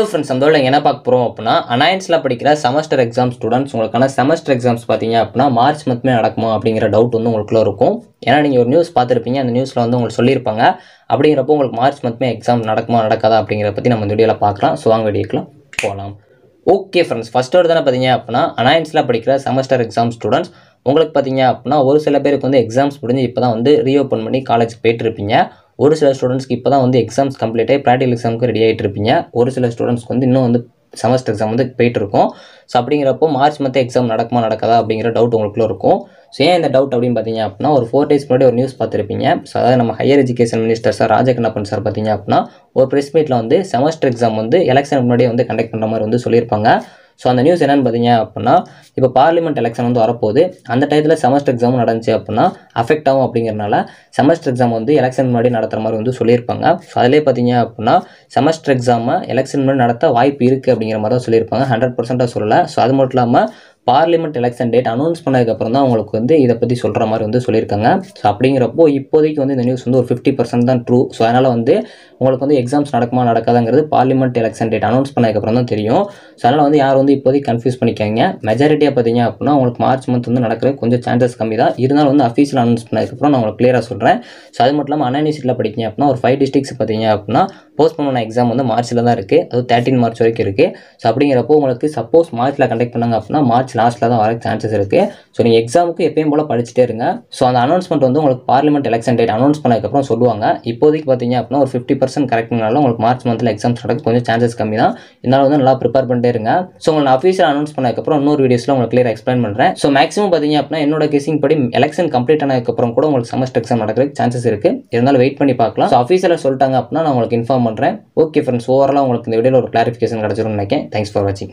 Hello friends, அந்த வேலை என்ன பார்க்க போகிறோம் அப்படின்னா, அனாயன்ஸில் படிக்கிற செமஸ்டர் எக்ஸாம் ஸ்டூடெண்ட்ஸ் உங்களுக்கான செமஸ்டர் எக்ஸாம்ஸ் பார்த்தீங்க அப்படின்னா மார்ச் மந்த்மே நடக்குமா அப்படிங்கிற டவுட் வந்து உங்களுக்குள்ள இருக்கும். ஏன்னா நீங்கள் ஒரு நியூஸ் பார்த்துருப்பீங்க, அந்த நியூஸில் வந்து உங்களுக்கு சொல்லியிருப்பாங்க. அப்படிங்கிறப்போ உங்களுக்கு மார்ச் மந்த்மே எக்ஸாம் நடக்குமா நடக்காதா அப்படிங்கிறத பற்றி நம்ம இந்த வீடியோவில் பார்க்கலாம். ஸோ வாங்க வீடியோக்குலாம் போகலாம். ஓகே ஃப்ரெண்ட்ஸ், ஃபஸ்ட் ஒரு தானே பார்த்தீங்க அப்படின்னா அனாயன்ஸில் படிக்கிற செமஸ்டர் எக்ஸாம் ஸ்டூடெண்ட்ஸ் உங்களுக்கு பார்த்தீங்க அப்படின்னா ஒரு சில பேருக்கு வந்து எக்ஸாம்ஸ் முடிஞ்சு இப்போ தான் வந்து ரீஓப்பன் பண்ணி காலேஜ் போயிட்டு இருப்பீங்க. ஒரு சில ஸ்டூடெண்ட்ஸ்க்கு இப்போ தான் வந்து எக்ஸாம்ஸ் கம்ப்ளீட் ஆகி ப்ராக்டிகல் எக்ஸாமுக்கு ரெடி ஆகிட்டு இருப்பீங்க. ஒரு சில ஸ்டூடெண்ட்ஸ்க்கு வந்து இன்னும் வந்து செமஸ்டர் எக்ஸாம் வந்து போயிட்டு இருக்கும். ஸோ அப்படிங்கிறப்போ மார்ச் மந்த் எக்ஸாம் நடக்குமா நடக்காதா அப்படிங்கிற டவுட் உங்களுக்குள்ள இருக்கும். ஸோ ஏன் இந்த டவுட் அப்படின்னு பார்த்தீங்க அப்படின்னா, ஒரு 4 days முன்னாடி ஒரு நியூஸ் பார்த்துருப்பீங்க. ஸோ அதாவது நம்ம higher education minister sir Rajakannappan sir பார்த்தீங்க அப்படின்னா ஒரு ப்ரெஸ் மீட்டில் வந்து செமஸ்டர் எக்ஸாம் வந்து எலெக்ஷனுக்கு முன்னாடியே வந்து கண்டக்ட் பண்ணுற மாதிரி வந்து சொல்லியிருப்பாங்க. ஸோ அந்த நியூஸ் என்னென்னு பார்த்தீங்க அப்படின்னா, இப்போ பார்லிமெண்ட் எலெக்ஷன் வந்து வரப்போகுது. அந்த டயத்தில் செமஸ்டர் எக்ஸாமும் நடந்துச்சு அப்படின்னா அஃபெக்ட் ஆகும். அப்படிங்கிறனால செமஸ்டர் எக்ஸாம் வந்து எலெக்ஷன் முன்னாடி நடத்துகிற மாதிரி வந்து சொல்லியிருப்பாங்க. ஸோ அதிலே பார்த்தீங்க அப்படின்னா செமஸ்டர் எக்ஸாமை எலெக்ஷன் முன்னாடி நடத்த வாய்ப்பு இருக்குது அப்படிங்கிற மாதிரி தான் சொல்லியிருப்பாங்க. 100% சொல்லலை. ஸோ அது மட்டும் இல்லாமல் பார்லிமெண்ட் எலெக்ஷன் டேட் அனௌன்ஸ் பண்ணதுக்கப்புறம் தான் உங்களுக்கு வந்து இதை பற்றி சொல்கிற மாதிரி வந்து சொல்லியிருக்காங்க. ஸோ அப்படிங்கிறப்போ இப்போதைக்கு வந்து இந்த நியூஸ் வந்து ஒரு 50% தான் ட்ரூ. ஸோ அதனால் வந்து உங்களுக்கு வந்து எக்ஸாம்ஸ் நடக்குமா நடக்காதுங்கிறது பார்லிமெண்ட் எலெக்ஷன் டேட் அனௌன்ஸ் பண்ணதுக்கப்புறம் தான் தெரியும். ஸோ அதனால் வந்து யார் வந்து இப்போதைக்கு கன்ஃபியூஸ் பண்ணிக்காங்க. மெஜாரிட்டியாக பார்த்தீங்க அப்படின்னா உங்களுக்கு மார்ச் மந்த் வந்து நடக்கிறது கொஞ்சம் சான்சஸ் கம்மி தான். இருந்தாலும் வந்து அஃபீஷியல் அனௌன்ஸ் பண்ணதுக்கப்புறம் நான் உங்களுக்கு கிளியராக சொல்கிறேன். ஸோ அது மட்டும் இல்லாமல் அன்யூனிவர்சிட்டியில் படிக்கிங்க அப்படின்னா ஒரு 5 districts பார்த்தீங்க அப்படின்னா போஸ்ட்போன் பண்ண எக்ஸாம் வந்து மார்ச்சில் தான் இருக்குது. அது 13 மார்ச் வரைக்கும் இருக்குது. ஸோ அப்படிங்கிறப்போ உங்களுக்கு சப்போஸ் மார்ச்சில் கண்டக்ட் பண்ணாங்க அப்படின்னா மார்ச் லாஸ்ட்டில் தான் வர சான்சஸ் இருக்குது. ஸோ நீங்கள் எக்ஸாமுக்கு எப்பயும் போல் படிச்சுட்டே இருங்க. ஸோ அந்த அனௌன்ஸ்மெண்ட் வந்து உங்களுக்கு பார்லிமெண்ட் எலெக்ஷன் டேட் அனௌன்ஸ் பண்ணதுக்கப்புறம் சொல்லுவாங்க. இப்போதைக்கு பார்த்தீங்க அப்படின்னா ஒரு 50% கரெக்ட்னால உங்களுக்கு மார்ச் மந்தில் எக்ஸாம்ஸ் நடக்க கொஞ்சம் சான்சஸ் கம்மி தான். இதனால் வந்து நல்லா ப்ரிப்பேர் பண்ணிட்டே இருங்க. ஸோ உங்களுக்கு அஃபீஷியல் அனௌன்ஸ் பண்ணதுக்கப்புறம் இன்னொரு வீடியோஸில் உங்களுக்கு கிளியர் எக்ஸ்பிளைன் பண்ணுறேன். ஸோ மேக்ஸிமம் பார்த்தீங்க அப்படின்னா என்னோட கெஸிங் படி எலெக்ஷன் கம்ப்ளீட் ஆனதுக்கப்புறம் கூட உங்களுக்கு செமஸ்டர் எக்ஸாம் நடக்கிறதுக்கு சான்சஸ் இருக்குது. இருந்தாலும் வெயிட் பண்ணி பார்க்கலாம். ஸோ அஃபீஷியலாக சொல்லிட்டாங்க அப்படின்னா நான் உங்களுக்கு இன்ஃபார்ம் பண்ணுறேன். ஓகே ஃப்ரெண்ட்ஸ், ஓவராலாக உங்களுக்கு இந்த வீடியோவில் ஒரு கிளாரிஃபிகேஷன் கிடச்சிரும்னு நினைக்கிறேன். தேங்க்ஸ் ஃபார் வாட்சிங்.